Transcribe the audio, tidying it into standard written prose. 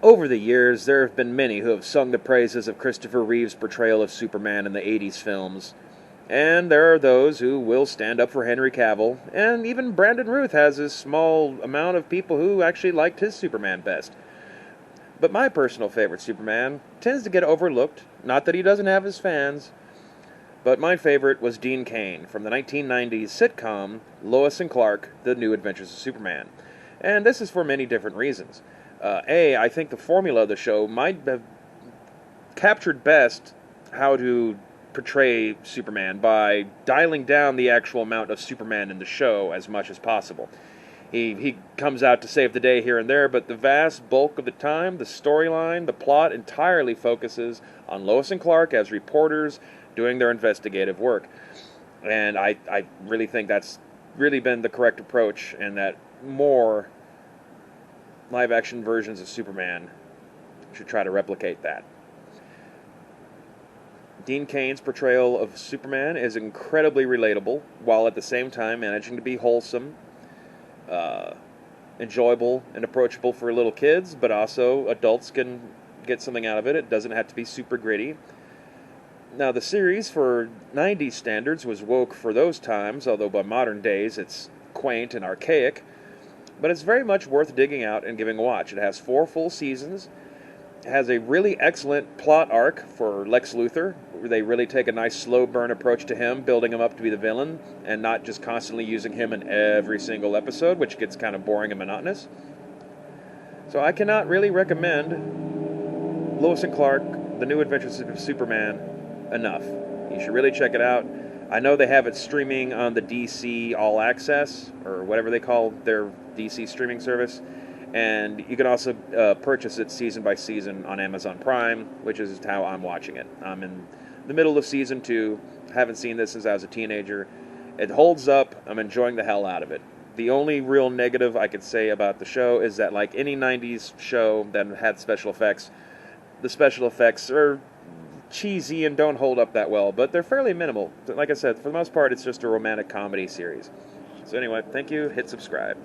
Over the years, there have been many who have sung the praises of Christopher Reeve's portrayal of Superman in the 80s films. And there are those who will stand up for Henry Cavill, and even Brandon Routh has a small amount of people who actually liked his Superman best. But my personal favorite Superman tends to get overlooked, not that he doesn't have his fans, but my favorite was Dean Cain from the 1990s sitcom Lois and Clark, The New Adventures of Superman. And this is for many different reasons. I think the formula of the show might have captured best how to portray Superman by dialing down the actual amount of Superman in the show as much as possible. He comes out to save the day here and there, but the vast bulk of the time, the storyline, the plot entirely focuses on Lois and Clark as reporters doing their investigative work. And I really think that's really been the correct approach, and that more live-action versions of Superman should try to replicate that. Dean Cain's portrayal of Superman is incredibly relatable, while at the same time managing to be wholesome, enjoyable, and approachable for little kids, but also adults can get something out of it. It doesn't have to be super gritty. Now, the series, for 90s standards, was woke for those times, although by modern days it's quaint and archaic, but it's very much worth digging out and giving a watch. It has 4 full seasons. Has a really excellent plot arc for Lex Luthor, where they really take a nice slow burn approach to him, building him up to be the villain, and not just constantly using him in every single episode, which gets kind of boring and monotonous. So I cannot really recommend Lois and Clark, The New Adventures of Superman, enough. You should really check it out. I know they have it streaming on the DC All Access, or whatever they call their DC streaming service. And you can also purchase it season by season on Amazon Prime, which is how I'm watching it. I'm in the middle of season 2. Haven't seen this since I was a teenager. It holds up. I'm enjoying the hell out of it. The only real negative I could say about the show is that, like any 90s show that had special effects, the special effects are cheesy and don't hold up that well, but they're fairly minimal. Like I said, for the most part, it's just a romantic comedy series. So anyway, thank you. Hit subscribe.